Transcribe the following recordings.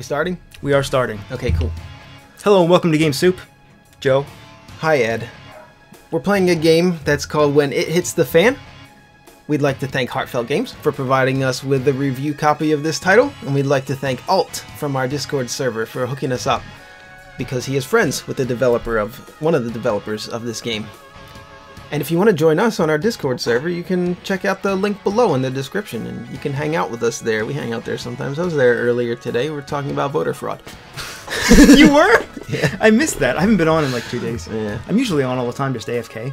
we starting? We are starting. Okay, cool. Hello and welcome to Game Soup. Joe. Hi, Ed. We're playing a game that's called When It Hits the Fan. We'd like to thank Heartfelt Games for providing us with the review copy of this title, and we'd like to thank Alt from our Discord server for hooking us up, because he is friends with one of the developers of this game. And if you want to join us on our Discord server, you can check out the link below in the description, and you can hang out with us there. We hang out there sometimes. I was there earlier today. We're talking about voter fraud. You were? Yeah. I missed that. I haven't been on in like 2 days. Yeah. I'm usually on all the time, just AFK.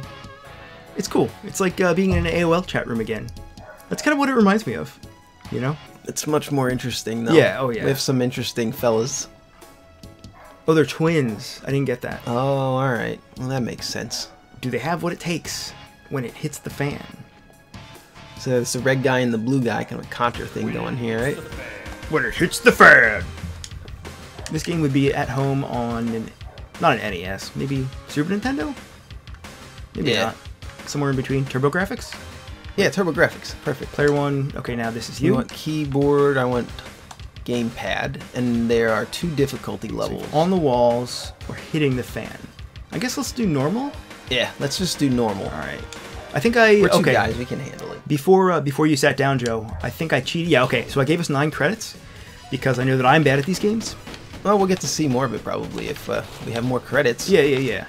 It's cool. It's like being in an AOL chat room again. That's kind of what it reminds me of, you know? It's much more interesting, though. Yeah, oh yeah. We have some interesting fellas. Oh, they're twins. I didn't get that. Oh, alright. Well, that makes sense. Do they have what it takes when it hits the fan? So it's the red guy and the blue guy, kind of a contra thing going here, right? When it hits the fan! This game would be at home on, not an NES, maybe Super Nintendo? Maybe Yeah. not. Somewhere in between. TurboGrafx? Yeah, TurboGrafx. Perfect. Player 1, okay, now this is You you. want keyboard, I want gamepad, and there are 2 difficulty levels. On the walls, or hitting the fan. I guess let's do normal? Yeah, let's just do normal. Alright. I think I... We're 2 okay. guys, we can handle it. Before you sat down, Joe, I think I cheated. Yeah, okay, so I gave us 9 credits, because I know that I'm bad at these games. Well, we'll get to see more of it probably if we have more credits. Yeah.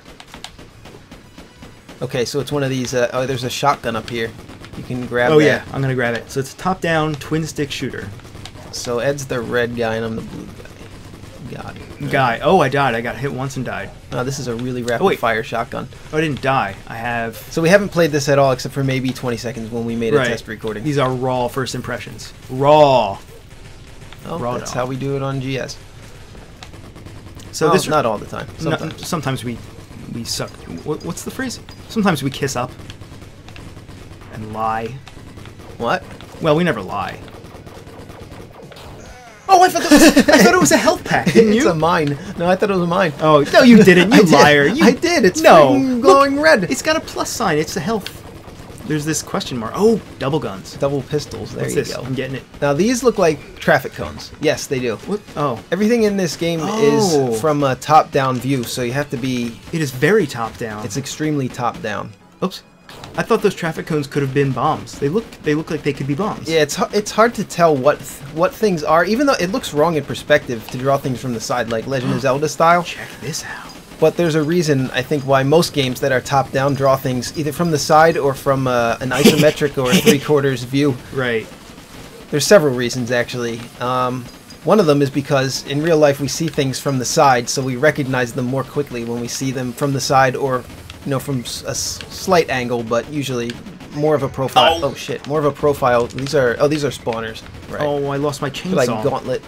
Okay, so it's one of these, oh, there's a shotgun up here. You can grab that. Oh yeah, I'm gonna grab it. So it's a top-down twin-stick shooter. So Ed's the red guy and I'm the blue guy. Got it. Guy. Oh, I died. I got hit once and died. Oh, this is a really rapid-fire shotgun. Oh, I didn't die. I have... So we haven't played this at all except for maybe 20 seconds when we made a Right. test recording. These are raw first impressions. Raw. Oh, raw that's dog. how we do it on GS. So Oh, this not all the time. sometimes. Sometimes we suck. What's the phrase? Sometimes we kiss up and lie. What? Well, we never lie. Oh, I thought it was a health pack, didn't you? It's a mine. No, I thought it was a mine. Oh, no, you didn't. You I did. liar. I did. It's no freaking glowing red. It's got a plus sign. It's the health. There's this question mark. Oh, double guns. Double pistols. There What's you this? go. I'm getting it. Now these look like traffic cones. Yes, they do. What? Oh, Everything in this game Oh. is from a top-down view, so you have to be. it is very top down. It's extremely top-down. Oops. I thought those traffic cones could have been bombs. They look like they could be bombs. Yeah, it's hard to tell what things are, even though it looks wrong in perspective to draw things from the side, like Legend of Zelda style. Check this out. But there's a reason, I think, why most games that are top-down draw things either from the side or from an isometric or a 3/4 view. Right. There's several reasons, actually. One of them is because in real life we see things from the side, so we recognize them more quickly when we see them from the side or, you know, from a slight angle, but usually more of a profile. Oh shit, more of a profile. These are spawners. Right. Oh, I lost my chainsaw. Like gauntlet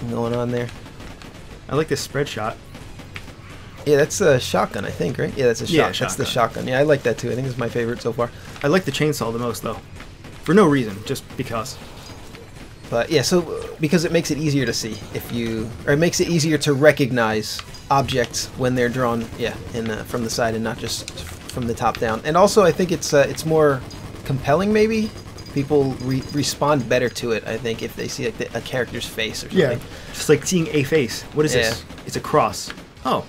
going on there. I like this spread shot. Yeah, that's a shotgun, I think, right? Yeah, that's a Yeah, shotgun. That's the shotgun. shotgun. Yeah, I like that too. I think it's my favorite so far. I like the chainsaw the most, though. For no reason, just because. But yeah, so because it makes it easier to see it makes it easier to recognize objects when they're drawn, from the side and not just from the top down. And also, I think it's more compelling. Maybe people respond better to it. I think if they see like a character's face or something. Yeah. Just like seeing a face. What is this? It's a cross. Oh.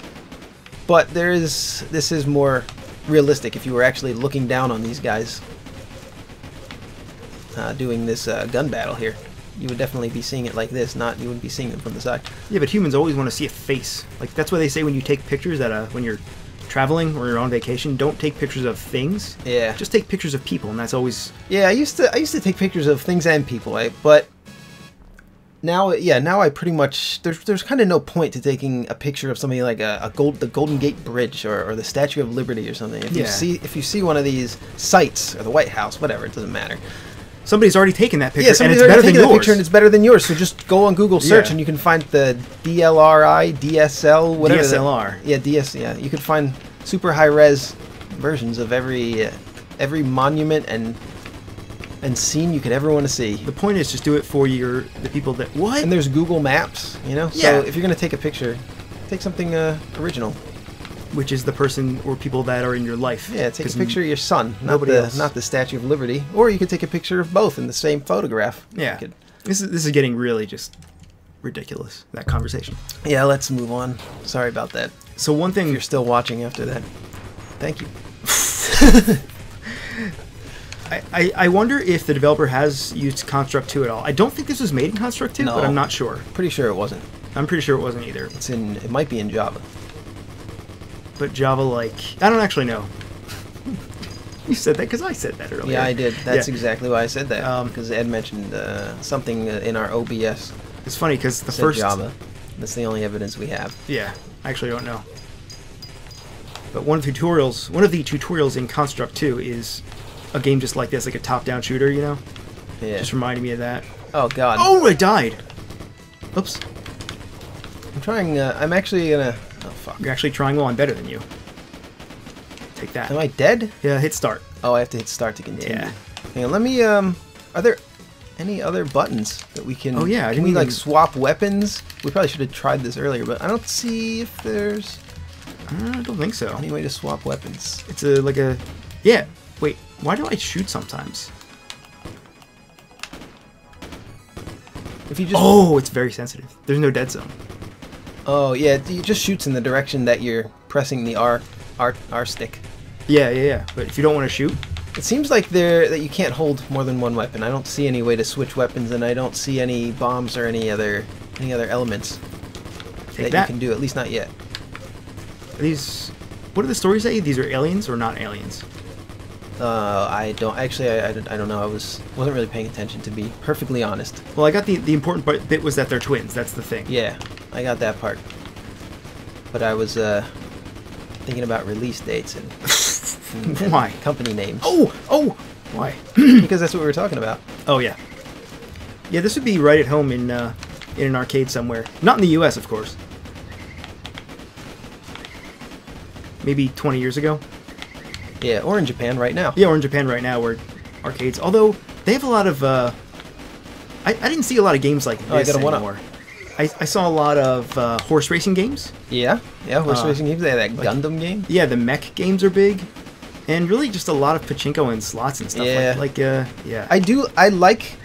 But this is more realistic. If you were actually looking down on these guys doing this gun battle here, you would definitely be seeing it like this. You wouldn't be seeing them from the side. Yeah, but humans always want to see a face. Like that's why they say when you take pictures when you're traveling or you're on vacation, don't take pictures of things. Yeah. Just take pictures of people, and that's always. Yeah, I used to take pictures of things and people, but now I pretty much there's kind of no point to taking a picture of something like the Golden Gate Bridge or the Statue of Liberty or something. If you see one of these sites or the White House, whatever, it doesn't matter. Somebody's already taken that picture, Yeah, somebody's and it's already better than taken that yours. picture and it's better than yours. So just go on Google search Yeah. and you can find the DLRI, DSL, whatever. DSLR. Yeah, you can find super high res versions of every monument and scene you could ever want to see. The point is just do it for the people that... What? And there's Google Maps, you know? Yeah. So if you're going to take a picture, take something original. which is the person or people that are in your life. Yeah, take a picture of your son, not nobody else. not the Statue of Liberty. Or you could take a picture of both in the same photograph. Yeah. You could, This is getting really just ridiculous, that conversation. Yeah, let's move on. Sorry about that. So one thing... If you're still watching after that, thank you. I wonder if the developer has used Construct 2 at all. I don't think this was made in Construct 2, No. but I'm not sure. Pretty sure it wasn't. I'm pretty sure it wasn't either. It might be in Java. But Java, like... I don't actually know. You said that because I said that earlier. Yeah, I did. That's Yeah. exactly why I said that. Because Ed mentioned something in our OBS. It's funny because the Said first... Java. That's the only evidence we have. Yeah, I actually don't know. But one of the tutorials in Construct 2 is a game just like this, like a top-down shooter, you know? Yeah. Just reminded me of that. Oh, God. Oh, I died! Oops. I'm trying... I'm actually gonna... Oh, fuck. You're actually trying. Well, I'm better than you. Take that. Am I dead? Yeah, hit start. Oh, I have to hit start to continue. Yeah. Hang on, let me... Are there any other buttons that we can... Oh, yeah, I Can didn't we, like, even- swap weapons? We probably should have tried this earlier, but I don't see if there's I don't think so. any way to swap weapons. It's like a... Yeah. Wait, why do I shoot sometimes? If you just... Oh, it's very sensitive. There's no dead zone. Oh, yeah, it just shoots in the direction that you're pressing the R stick. Yeah. But if you don't want to shoot... It seems like that you can't hold more than one weapon. I don't see any way to switch weapons, and I don't see any bombs or any other elements Take that that. you can do. At least not yet. Are these... What do the stories say? These are aliens or not aliens? I don't actually. I don't know. I wasn't really paying attention, to be perfectly honest. Well, I got the important bit was that they're twins. That's the thing. Yeah, I got that part. But I was thinking about release dates and Why? company names. Oh! Why? Because that's what we were talking about. Oh, yeah. Yeah, this would be right at home in an arcade somewhere. Not in the U.S., of course. Maybe 20 years ago. Yeah, or in Japan right now. Yeah, or in Japan right now, where arcades... Although, they have a lot of... I didn't see a lot of games like I this got a one-up. anymore. I saw a lot of horse racing games. Yeah, horse racing games. They had that Gundam game. Yeah, the mech games are big. And really just a lot of pachinko and slots and stuff. Yeah. Yeah. I like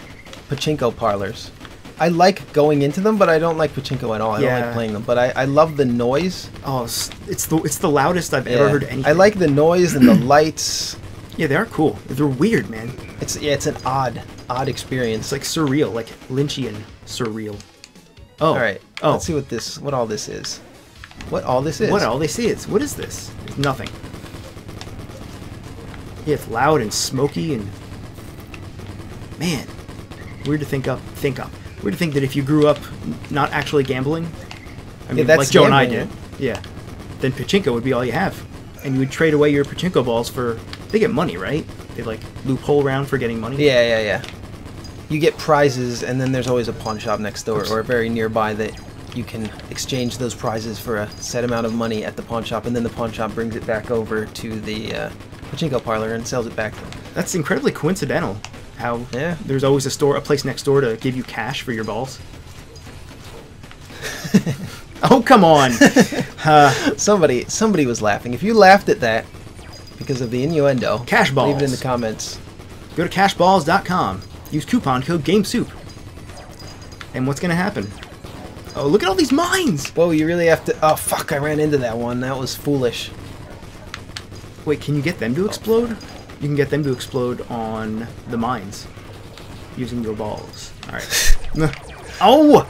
pachinko parlors. I like going into them, but I don't like pachinko at all. I don't like playing them. But I love the noise. Oh, it's the loudest I've ever heard anything. I like the noise and the lights. Yeah, they are cool. They're weird, man. It's an odd experience. It's like surreal, like Lynchian surreal. Oh. All right. Oh. Let's see what all this is. What all this is. What all they see is. What is this? It's nothing. Yeah, it's loud and smoky and... Man. Weird to think up. Weird to think that if you grew up not actually gambling... I mean, that's like Joe and I gambling, did. Yeah. Then pachinko would be all you have. And you would trade away your pachinko balls for... They get money, right? They, like, loophole around for getting money? Yeah. You get prizes, and then there's always a pawn shop next door or very nearby that you can exchange those prizes for a set amount of money at the pawn shop, and then the pawn shop brings it back over to the pachinko parlor and sells it back to them. That's incredibly coincidental. How there's always a place next door to give you cash for your balls. Oh, come on! Somebody was laughing. If you laughed at that because of the innuendo, Cash balls. leave it in the comments. Go to cashballs.com. Use coupon code GameSoup. And what's gonna happen? Oh, look at all these mines! Whoa, you really have to... Oh, fuck, I ran into that one. That was foolish. Wait, can you get them to explode? You can get them to explode on the mines. Using your balls. Alright. Oh!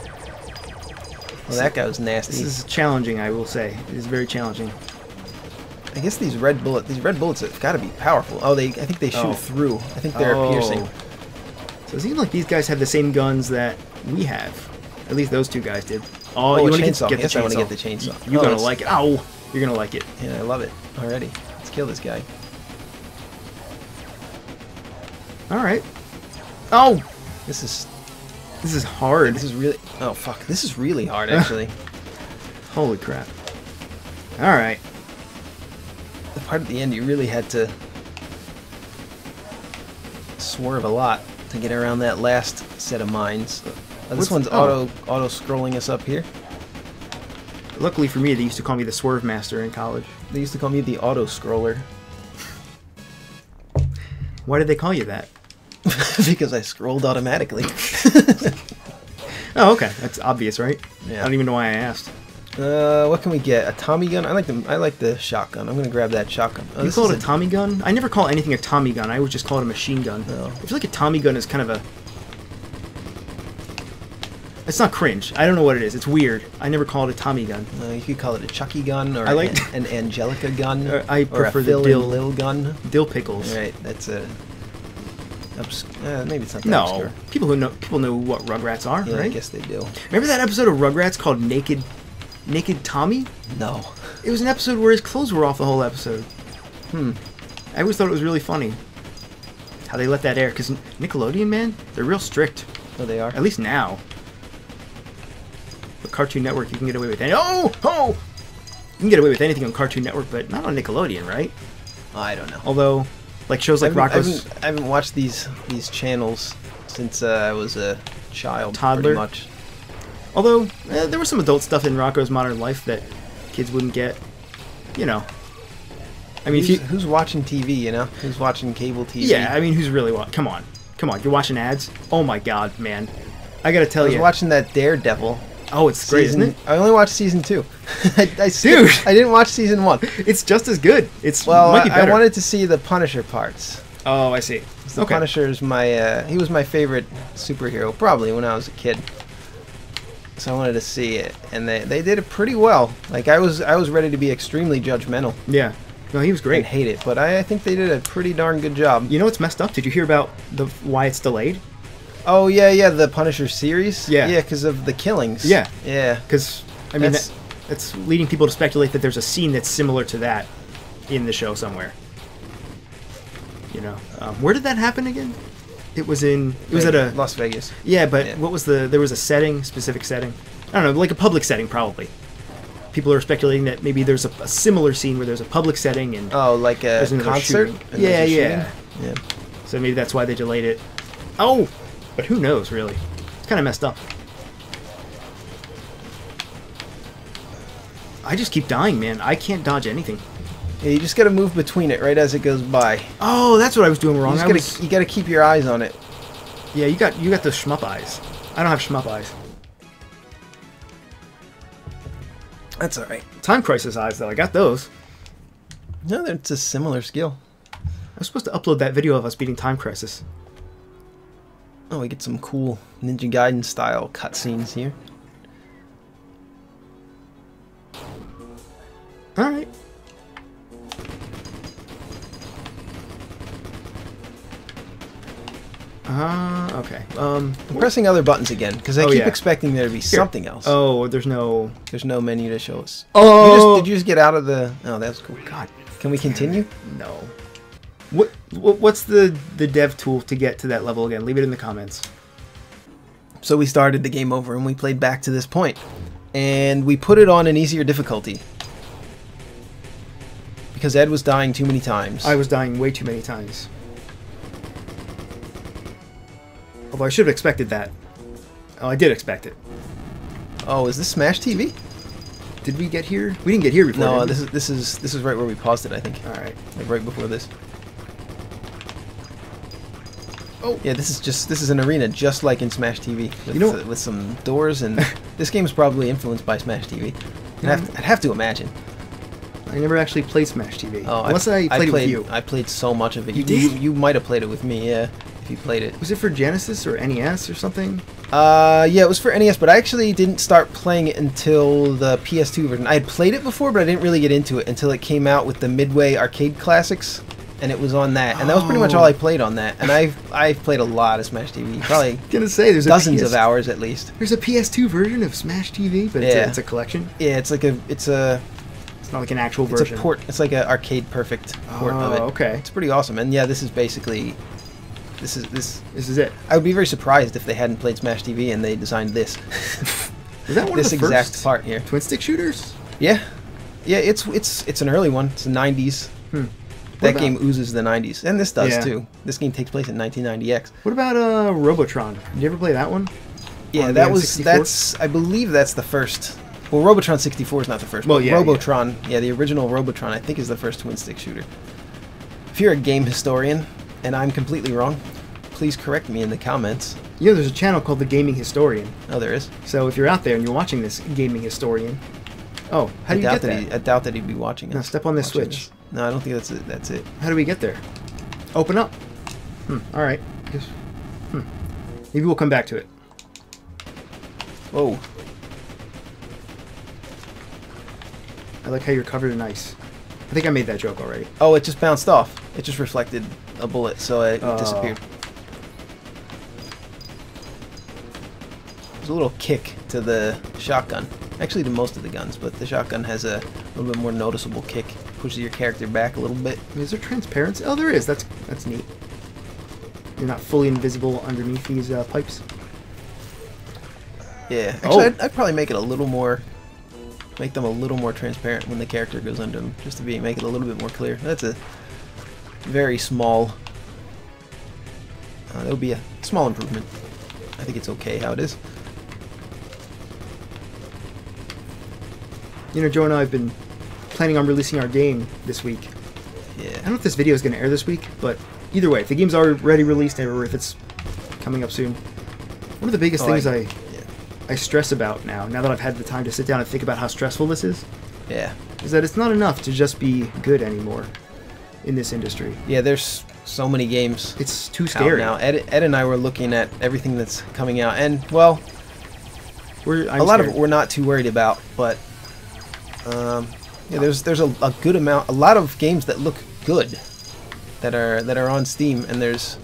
Well, that guy was nasty. This is challenging, I will say. It is very challenging. I guess these red bullets have got to be powerful. Oh, I think they shoot through. I think they're piercing. So it seems like these guys have the same guns that we have. At least those two guys did. Oh, you a want to chainsaw. get the Yes, chainsaw. I want to get the chainsaw. You're gonna like it. Ow! You're gonna like it. Yeah, I love it already. Let's kill this guy. Alright. Oh! This is hard. This is really... Oh, fuck. This is really hard, actually. Holy crap. Alright. The part at the end, you really had to swerve a lot to get around that last set of mines. This one's auto-scrolling us up here. Luckily for me, they used to call me the Swerve Master in college. They used to call me the auto-scroller. Why did they call you that? Because I scrolled automatically. Oh, okay. That's obvious, right? Yeah. I don't even know why I asked. What can we get? A Tommy gun? I like the shotgun. I'm gonna grab that shotgun. Oh, You call it a Tommy gun? I never call anything a Tommy gun. I always just call it a machine gun. Oh. I feel like a Tommy gun is kind of a... It's not cringe. I don't know what it is. It's weird. I never call it a Tommy gun. You could call it a Chucky gun, or I like an Angelica gun, I or prefer a the Phil dill and Lil gun. Dill pickles. Right, that's a... maybe it's not that No, obscure. people know what Rugrats are, Yeah, right? I guess they do. Remember that episode of Rugrats called Naked Tommy? No. It was an episode where his clothes were off the whole episode. I always thought it was really funny how they let that air, because Nickelodeon, man, they're real strict. Oh, they are? At least now. But Cartoon Network, you can get away with anything. Oh! You can get away with anything on Cartoon Network, but not on Nickelodeon, right? I don't know. Although, like shows like Rocko's... I haven't watched these channels since I was a child, Toddler? pretty much. Although, there was some adult stuff in Rocko's Modern Life that kids wouldn't get. You know. I mean, who's watching TV, you know? Who's watching cable TV? Yeah, I mean, who's really watching? Come on. You're watching ads? Oh my god, man. I gotta tell you. I was watching that Daredevil. Oh, it's great, isn't it? I only watched season 2. Dude! I didn't watch season 1. It's just as good. Might be better. I wanted to see the Punisher parts. Oh, I see. The Punisher is he was my favorite superhero, probably, when I was a kid. So I wanted to see it, and they did it pretty well. Like, I was ready to be extremely judgmental. Yeah. No, he was great. And hate it, but I think they did a pretty darn good job. You know what's messed up? Did you hear about why it's delayed? Oh, yeah, the Punisher series? Yeah. Yeah, because of the killings. Yeah. Yeah. Because, I mean, that's leading people to speculate that there's a scene that's similar to that in the show somewhere. You know. Where did that happen again? It was at a... Las Vegas. Yeah, but what was there was a specific setting? I don't know, like a public setting, probably. People are speculating that maybe there's a similar scene where there's a public setting and... Oh, like a concert? Yeah. Yeah. So maybe that's why they delayed it. Oh! But who knows, really? It's kind of messed up. I just keep dying, man. I can't dodge anything. Yeah, you just gotta move between it right as it goes by. Oh, that's what I was doing wrong. You gotta keep your eyes on it. Yeah, you got the shmup eyes. I don't have shmup eyes. That's alright. Time Crisis eyes, though. I got those. No, it's a similar skill. I was supposed to upload that video of us beating Time Crisis. Oh, we get some cool Ninja Gaiden style cutscenes here. Alright. Okay. I'm pressing other buttons again, because I keep expecting there to be something else. Oh, there's no menu to show us. Oh! Did you just get out of the... Oh, that's cool. God. Can we continue? No. What's the dev tool to get to that level again? Leave it in the comments. So we started the game over and we played back to this point. And we put it on an easier difficulty. Because Ed was dying too many times. I was dying way too many times. Although I should have expected that. Oh, I did expect it. Oh, is this Smash TV? Did we get here? We didn't get here before. No, this is right where we paused it, I think. All right. Like right before this. Oh, yeah, this is an arena just like in Smash TV with, with some doors, and this game's probably influenced by Smash TV. I'd have to imagine. I never actually played Smash TV. Oh, unless I played it with you. I played so much of it. You did? You might have played it with me, yeah, if you played it. Was it for Genesis or NES or something? Yeah, it was for NES, but I actually didn't start playing it until the PS2 version. I had played it before, but I didn't really get into it until it came out with the Midway Arcade Classics, and it was on that. And that was pretty much all I played on that. And I've played a lot of Smash TV. Probably gonna say there's dozens of hours at least. There's a PS2 version of Smash TV, but it's a collection. Yeah, it's not like an actual version. It's a port. It's like an arcade perfect port of it. Okay. It's pretty awesome. And yeah, this is basically this is it. I would be very surprised if they hadn't played Smash TV and they designed this. Is that one this of the exact first part here? Twin stick shooters? Yeah. Yeah, it's an early one. It's the 90s. That game oozes the 90s, and this does too. This game takes place in 1990X. What about Robotron? Did you ever play that one? Yeah, that's I believe that's the first. Well, Robotron 64 is not the first. Well, yeah, Robotron, the original Robotron, I think is the first twin stick shooter. If you're a game historian and I'm completely wrong, please correct me in the comments. You know, there's a channel called The Gaming Historian. Oh, there is? So if you're out there and you're watching this Gaming Historian... Oh, how do you get that? I doubt that he'd be watching us. No, step on this switch. This. No, I don't think that's it. How do we get there? Open up. Alright. Maybe we'll come back to it. Whoa. I like how you're covered in ice. I think I made that joke already. Oh, it just bounced off. It just reflected a bullet, so it disappeared. There's a little kick to the shotgun. Actually, to most of the guns, but the shotgun has a little bit more noticeable kick. Pushes your character back a little bit. Is there transparency? Oh, there is. That's neat. You're not fully invisible underneath these pipes. Yeah. Actually, I'd probably make it a little more... Make them a little more transparent when the character goes under them, just to make it a little bit more clear. That's a very small... that would be a small improvement. I think it's okay how it is. You know, Joe and I have been planning on releasing our game this week. Yeah. I don't know if this video is going to air this week, but either way, if the game's already released or if it's coming up soon, one of the biggest things I stress about now that I've had the time to sit down and think about how stressful this is, is that it's not enough to just be good anymore in this industry. Yeah, there's so many games. It's too scary now. Ed and I were looking at everything that's coming out, and well, a lot of it we're not too worried about, but yeah, there's a good amount, a lot of games that look good that are on Steam, and there's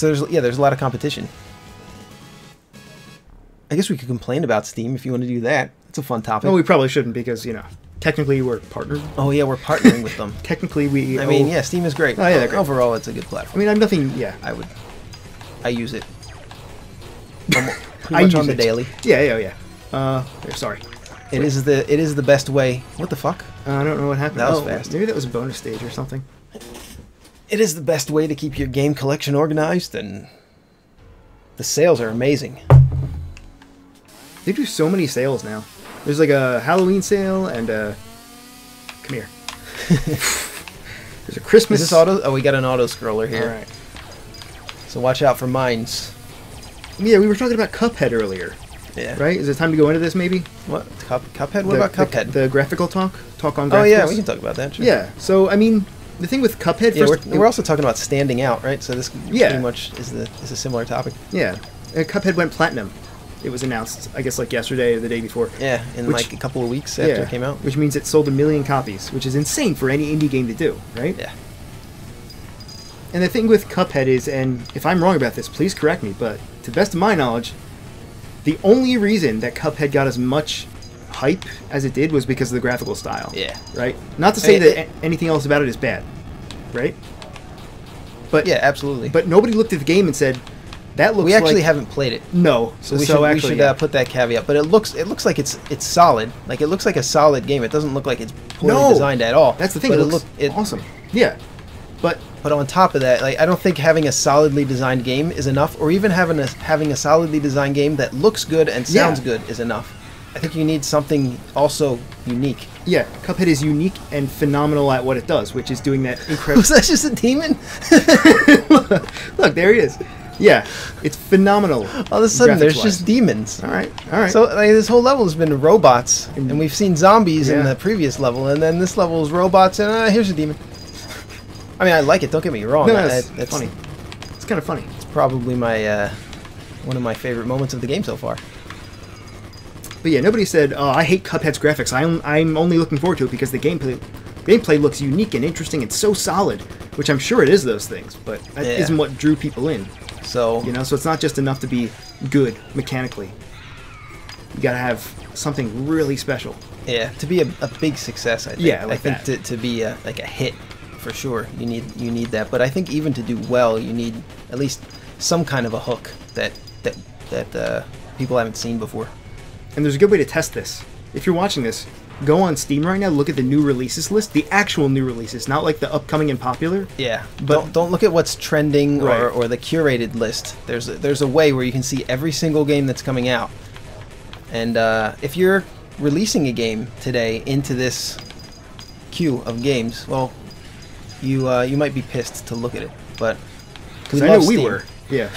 a lot of competition. I guess we could complain about Steam if you want to do that. It's a fun topic. Well, we probably shouldn't because, you know, technically we're partnered. Oh yeah, we're partnering with them. Technically we... I mean, yeah, Steam is great. Oh yeah, they're great. Overall, it's a good platform. I mean, I'm nothing... Yeah. I use it. Pretty much on the daily. Yeah. Sorry. It is the best way. What the fuck? I don't know what happened. That was fast. Maybe that was a bonus stage or something. It is the best way to keep your game collection organized, and the sales are amazing. They do so many sales now. There's like a Halloween sale and a... Come here. There's a Christmas... Is this auto? Oh, we got an auto scroller here. Alright. So watch out for mines. Yeah, we were talking about Cuphead earlier. Yeah. Right? Is it time to go into this, maybe? What? Cuphead? What about Cuphead? The graphical talk? Talk on graphics? Oh, yeah, we can talk about that, sure. Yeah, so, I mean, the thing with Cuphead... Yeah, we're also talking about standing out, right? So this pretty much is a similar topic. Yeah. Cuphead went platinum. It was announced, I guess, like yesterday or the day before. Yeah, in like a couple of weeks after it came out. Which means it sold 1 million copies, which is insane for any indie game to do, right? Yeah. And the thing with Cuphead is, and if I'm wrong about this, please correct me, but to the best of my knowledge, the only reason that Cuphead got as much hype as it did was because of the graphical style. Yeah. Right? Not to say that anything else about it is bad, right? But yeah, absolutely. But nobody looked at the game and said, that looks like... We actually haven't played it. No. So we should put that caveat. But it looks like it's solid. Like, it looks like a solid game. It doesn't look like it's poorly designed at all. That's the thing. It looks awesome. Yeah. But on top of that, like, I don't think having a solidly designed game is enough, or even having a solidly designed game that looks good and sounds good is enough. I think you need something also unique. Yeah, Cuphead is unique and phenomenal at what it does, which is doing that incredible... Was that just a demon? Look, there he is. Yeah, it's phenomenal. All of a sudden, there's just demons. All right. So like, this whole level has been robots, and we've seen zombies in the previous level, and then this level is robots, and here's a demon. I mean, I like it. Don't get me wrong. No, that's funny. It's kind of funny. It's probably my one of my favorite moments of the game so far. But yeah, nobody said, "Oh, I hate Cuphead's graphics. I'm only looking forward to it because the gameplay looks unique and interesting and so solid." Which I'm sure it is those things, but that isn't what drew people in. So so it's not just enough to be good mechanically. You gotta have something really special. Yeah, to be a big success, I think. Yeah, I think to be like a hit, for sure, you need that. But I think even to do well, you need at least some kind of a hook that people haven't seen before. And there's a good way to test this. If you're watching this, go on Steam right now, look at the new releases list, the actual new releases, not like the upcoming and popular. Yeah, but don't look at what's trending or the curated list. There's a way where you can see every single game that's coming out. And if you're releasing a game today into this queue of games, well, you might be pissed to look at it, but because I know we were. Yeah.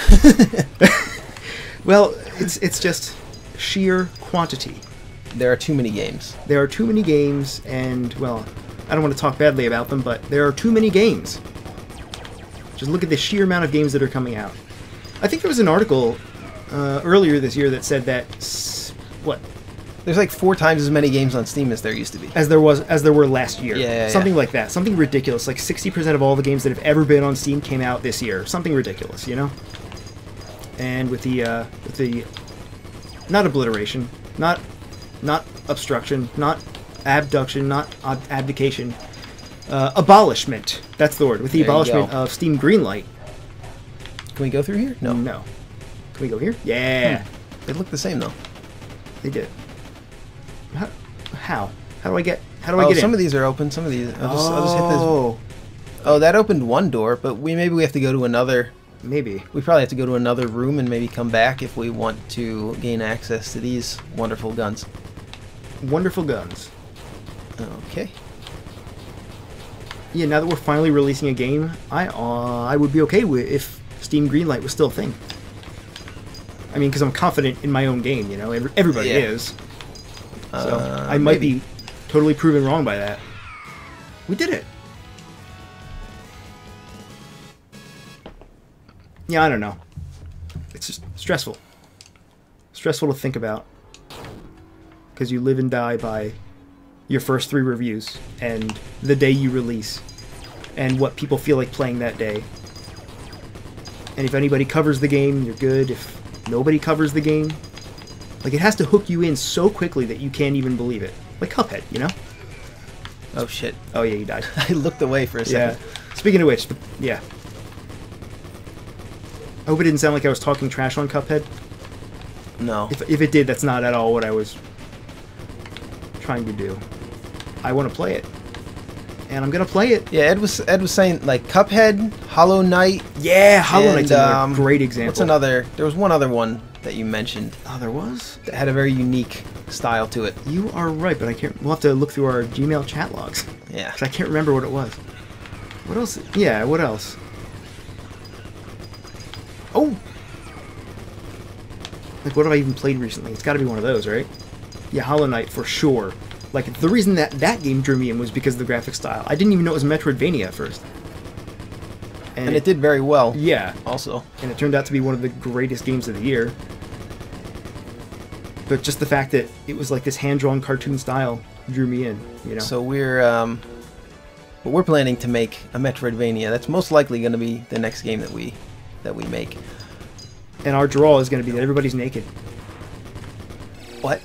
Well, it's just sheer quantity. There are too many games. There are too many games, and, well, I don't want to talk badly about them, but there are too many games. Just look at the sheer amount of games that are coming out. I think there was an article earlier this year that said that, what? There's like 4 times as many games on Steam as there used to be. As there were last year. Yeah, something like that. Something ridiculous. Like 60% of all the games that have ever been on Steam came out this year. Something ridiculous, you know? And with the not obliteration, not obstruction, not abduction, not abdication, abolishment. That's the word. With the There you abolishment go. of Steam Greenlight. Can we go through here? No. No. Can we go here? Yeah. They look the same though. They did. How? How do I get in? Some of these are open. Some of these. I'll just hit this. Oh. Oh, that opened one door, but maybe we have to go to another. Maybe. We probably have to go to another room and maybe come back if we want to gain access to these wonderful guns. Wonderful guns. Okay. Yeah, now that we're finally releasing a game, I would be okay with if Steam Greenlight was still a thing. I mean, because I'm confident in my own game, you know. Everybody Yeah. is. So I might be totally proven wrong by that. We did it. Yeah, I don't know. It's just stressful. Stressful to think about. Because you live and die by your first 3 reviews, and the day you release, and what people feel like playing that day. And if anybody covers the game, you're good. If nobody covers the game, like, it has to hook you in so quickly that you can't even believe it. Like Cuphead, you know? Oh shit. Oh yeah, you died. I looked away for a Yeah. second. Speaking of which, yeah. I hope it didn't sound like I was talking trash on Cuphead. No. If it did, that's not at all what I was trying to do. I want to play it. And I'm going to play it. Yeah, Ed was saying like Cuphead, Hollow Knight. Yeah, Hollow and, Knight's another great example. What's another? There was one other one that you mentioned Oh, there was? that had a very unique style to it. You are right, but I can't. We'll have to look through our Gmail chat logs. Yeah. Because I can't remember what it was. What else? Yeah, what else? Oh! Like, what have I even played recently? It's got to be one of those, right? Yeah, Hollow Knight, for sure. Like, the reason that game drew me in was because of the graphic style. I didn't even know it was Metroidvania at first. And it did very well. Yeah. Also. And it turned out to be one of the greatest games of the year. But just the fact that it was like this hand-drawn cartoon style drew me in, you know? So we're planning to make a Metroidvania. That's most likely going to be the next game that we make. And our draw is going to be that everybody's naked. What?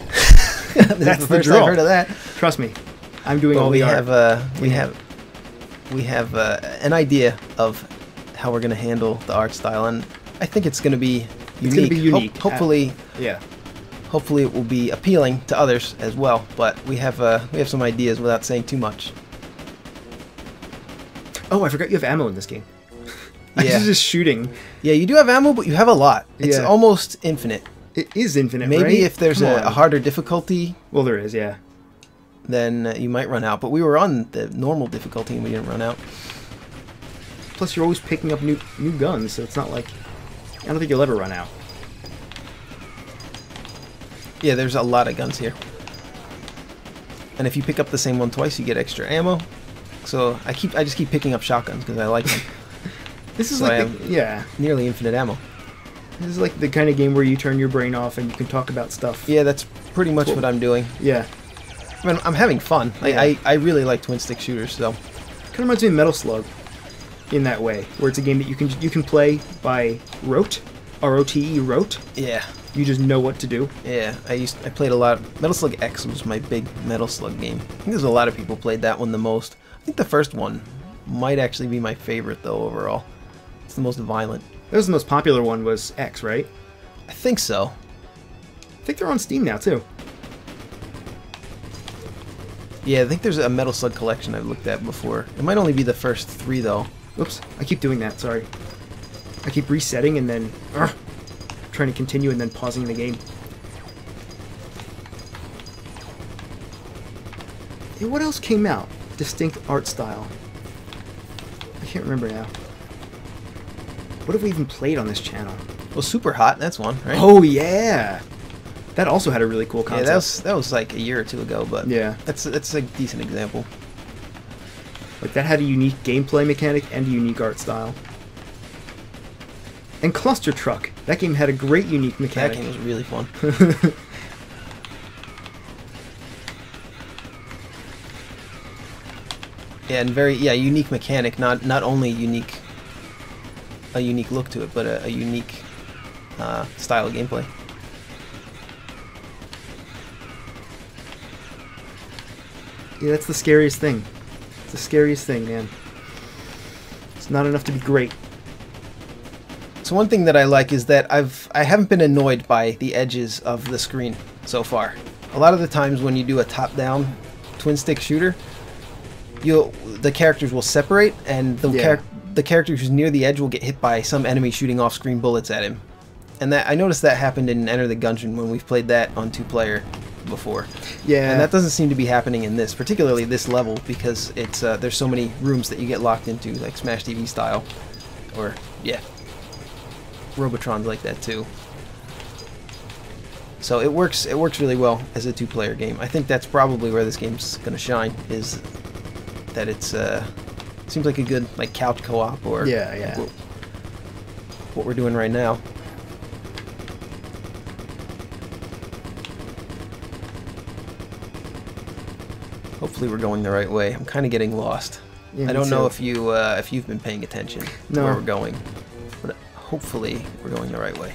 That's the first draw. I've heard of that. Trust me, I'm doing Well, all we the art. have an idea of how we're going to handle the art style, and I think it's going to be unique. It's going to be unique. Hopefully, Yeah. hopefully it will be appealing to others as well. But we have some ideas without saying too much. Oh, I forgot you have ammo in this game. I Yeah. was just shooting. Yeah, you do have ammo, but you have a lot. It's Yeah. almost infinite. It is infinite, Maybe right? if there's Come a on. harder difficulty, Well, there is, yeah. then you might run out. But we were on the normal difficulty and we didn't run out. Plus, you're always picking up new guns, so it's not like... I don't think you'll ever run out. Yeah, there's a lot of guns here. And if you pick up the same one twice, you get extra ammo. So I just keep picking up shotguns because I like them. This is So I like... have nearly infinite ammo. This is like the kind of game where you turn your brain off and you can talk about stuff. Yeah, that's pretty much Cool. what I'm doing. Yeah. I mean, I'm having fun. Yeah. I really like twin stick shooters, so Kind of reminds me of Metal Slug in that way, where it's a game that you can play by rote, R-O-T-E, rote. yeah, You just know what to do. yeah. I played a lot. Metal Slug X was my big Metal Slug game. I think there's a lot of people played that one the most. I think the first one might actually be my favorite though overall. It's the most violent. That was the most popular one, was X, right? I think so. I think they're on Steam now, too. Yeah, I think there's a Metal Slug collection I've looked at before. It might only be the first 3 though. Oops, I keep doing that, sorry. I keep resetting and then trying to continue and then pausing the game. Hey, what else came out? Distinct art style. I can't remember now. What have we even played on this channel? Well, Super Hot, that's one, right? Oh yeah, that also had a really cool concept. Yeah, that was like a year or two ago, but yeah, that's a decent example. Like that had a unique gameplay mechanic and a unique art style. And Cluster Truck, that game had a great unique mechanic. That game was really fun. Yeah, and unique mechanic. Not only a unique look to it, but a unique style of gameplay. Yeah, that's the scariest thing. It's the scariest thing, man. It's not enough to be great. So one thing that I like is that I haven't been annoyed by the edges of the screen so far. A lot of the times when you do a top-down twin-stick shooter, the characters will separate, and the character who's near the edge will get hit by some enemy shooting off-screen bullets at him. And I noticed that happened in Enter the Gungeon when we've played that on 2-player before. Yeah. And that doesn't seem to be happening in this, particularly this level, because it's there's so many rooms that you get locked into, like Smash TV style, or yeah, Robotron's like that too. So it works really well as a 2-player game. I think that's probably where this game's gonna shine, is that it's seems like a good like couch co-op, or yeah. Like what we're doing right now. Hopefully we're going the right way. I'm kind of getting lost. Yeah, I don't know if you've been paying attention to where we're going, but hopefully we're going the right way.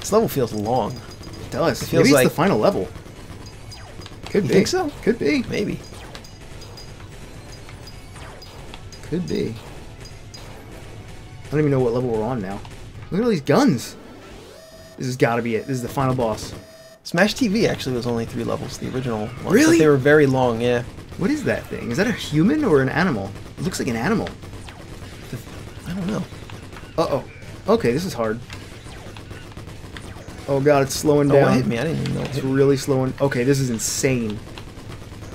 This level feels long. It does. It feels Maybe like it's the final level. Could you be. think so? Could be. Maybe. Could be. I don't even know what level we're on now. Look at all these guns. This has got to be it. This is the final boss. Smash TV actually was only 3 levels, the original one. Really? But they were very long, yeah. What is that thing? Is that a human or an animal? It looks like an animal. I don't know. Uh-oh. Okay, this is hard. Oh god, it's slowing Oh, down. it hit me. I didn't even know it It's hit me. really slowing. Okay, this is insane.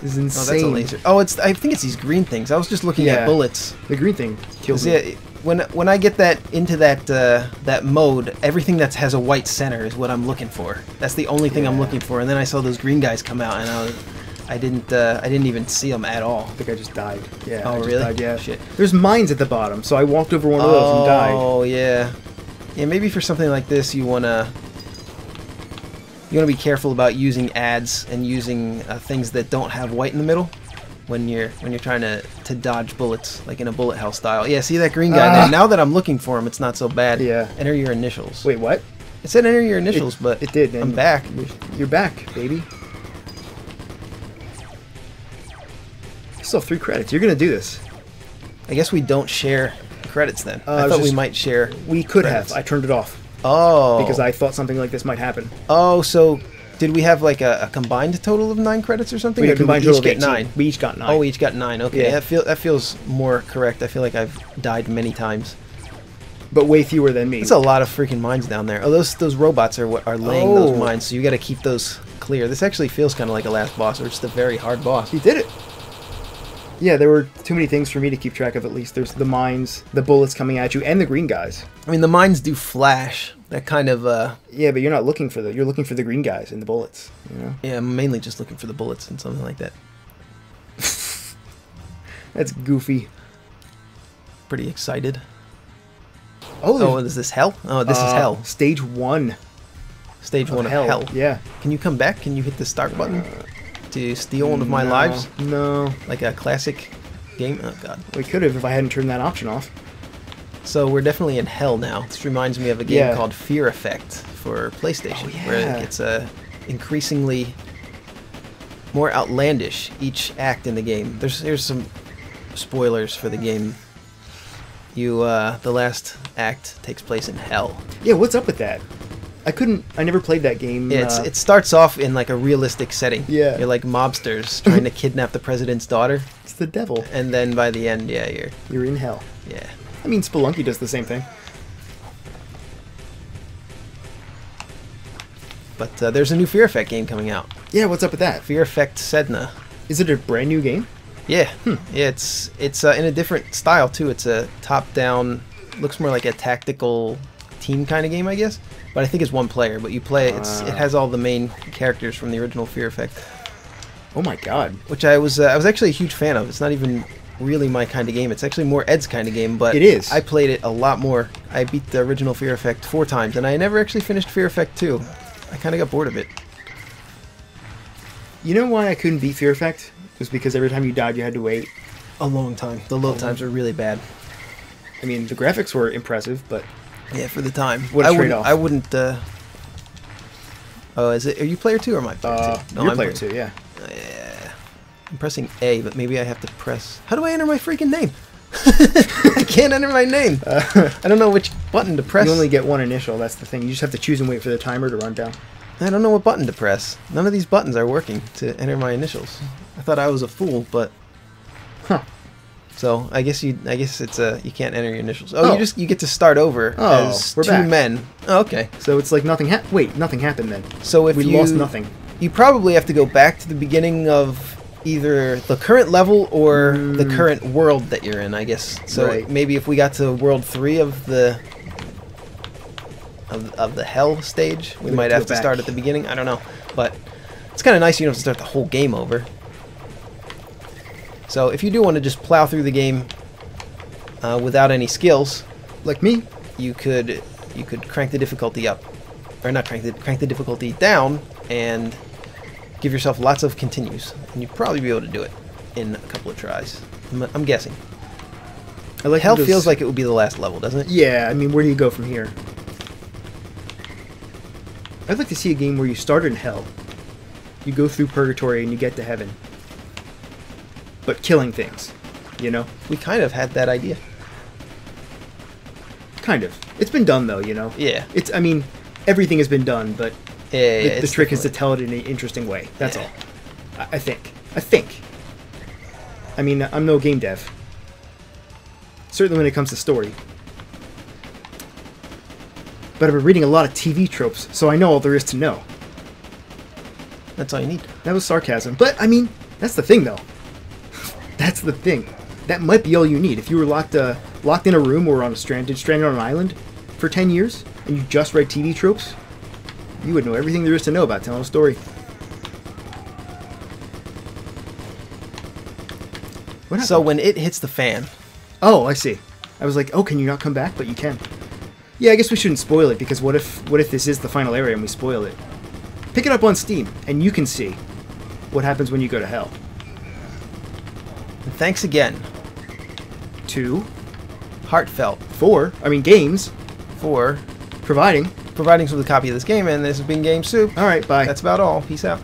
This is Oh, insane. that's a laser. Oh, I think it's these green things. I was just looking at bullets. The green thing kills 'Cause, me. yeah, when I get that into that mode, everything that has a white center is what I'm looking for. That's the only thing I'm looking for. And then I saw those green guys come out, and I didn't even see them at all. I think I just died. Yeah. Oh, I just really? Died, yeah. Shit. There's mines at the bottom, so I walked over one of those and died. Oh yeah. Yeah, maybe for something like this, you wanna be careful about using ads and using things that don't have white in the middle when you're trying to dodge bullets, like in a bullet hell style. Yeah, see that green guy there? Now that I'm looking for him, it's not so bad. Yeah. Enter your initials. Wait, what? It said enter your initials, but it did. I'm back. You're back, baby. You still have 3 credits. You're gonna do this. I guess we don't share credits then. I I thought we might share. We could credits. have. I turned it off Oh. because I thought something like this might happen. Oh, so did we have like a combined total of 9 credits or something? We Or had did combined we total each of get 18. 9? We each got 9. Oh, we each got 9. Okay, Yeah. that feels more correct. I feel like I've died many times. But way fewer than me. It's a lot of freaking mines down there. Oh, those robots are what are laying those Oh. mines, so you got to keep those clear. This actually feels kind of like a last boss, or just a very hard boss. You did it. Yeah, there were too many things for me to keep track of. At least there's the mines, the bullets coming at you, and the green guys. I mean, the mines do flash. That kind of Yeah, but you're not looking for you're looking for the green guys and the bullets. You know. yeah, I'm mainly just looking for the bullets and something like that. That's goofy. Pretty excited. Oh, is this hell? Oh, this is hell. Stage 1. Stage 1 of hell. Yeah. Can you come back? Can you hit the start button to steal one of my lives? No. Like a classic game? Oh, God. We could have if I hadn't turned that option off. So we're definitely in hell now. This reminds me of a game Yeah. called Fear Effect for PlayStation, Oh, yeah. where it gets increasingly more outlandish each act in the game. Here's some spoilers for the game. The last act takes place in hell. Yeah, what's up with that? I never played that game. Yeah, it starts off in like a realistic setting. Yeah. You're like mobsters trying to kidnap the president's daughter, It's the devil. and then by the end, yeah, You're in hell. yeah. I mean, Spelunky does the same thing. But there's a new Fear Effect game coming out. Yeah, what's up with that? Fear Effect Sedna. Is it a brand new game? Yeah, yeah. It's in a different style too. It's a top-down looks more like a tactical team kind of game, I guess. But I think it's one player. But you play it has all the main characters from the original Fear Effect. Oh my god! Which I was actually a huge fan of. It's not even really my kind of game. It's actually more Ed's kind of game. But it is. I played it a lot more. I beat the original Fear Effect 4 times, and I never actually finished Fear Effect 2. I kind of got bored of it. You know why I couldn't beat Fear Effect? It was because every time you died, you had to wait a long time. The load times were really bad. I mean, the graphics were impressive, but yeah, for the time. What a trade-off. I wouldn't. Oh, is it? Are you player 2 or my player 2? No, you're player 2. Yeah. Yeah. I'm pressing A, but maybe I have to press. How do I enter my freaking name? I can't enter my name. I don't know which button to press. You only get one initial. That's the thing. You just have to choose and wait for the timer to run down. I don't know what button to press. None of these buttons are working to enter my initials. I thought I was a fool, but so I guess it's you can't enter your initials. Oh, you get to start over as we're 2 back. men. Oh, okay. So it's like nothing wait, nothing happened then. So if we lost nothing. You probably have to go back to the beginning of either the current level or the current world that you're in, I guess. So maybe if we got to world 3 of the hell stage, we might have to start at the beginning. I don't know, but it's kind of nice you don't have to start the whole game over. So if you do want to just plow through the game without any skills, like me, you could crank the difficulty up, or not crank the difficulty down, and give yourself lots of continues, and you'd probably be able to do it in a couple of tries. I'm guessing. Hell feels like it would be the last level, doesn't it? Yeah, I mean, where do you go from here? I'd like to see a game where you start in hell, you go through purgatory, and you get to heaven. But killing things, you know? We kind of had that idea. Kind of. It's been done, though, you know? Yeah. I mean, everything has been done, but the trick is to tell it in an interesting way. That's all. I think. I mean, I'm no game dev. Certainly when it comes to story. But I've been reading a lot of TV tropes, so I know all there is to know. That's all you need. That was sarcasm. But, I mean, that's the thing, though. That's the thing. That might be all you need. If you were locked in a room or stranded on an island for 10 years, and you just read TV tropes, you would know everything there is to know about telling a story. So when it hits the fan... Oh, I see. I was like, oh, can you not come back? But you can. Yeah, I guess we shouldn't spoil it, because what if this is the final area and we spoil it? Pick it up on Steam, and you can see what happens when you go to hell. And thanks again to Heartfelt Games for providing us with a copy of this game, and this has been Game Soup. Alright, bye. That's about all. Peace out.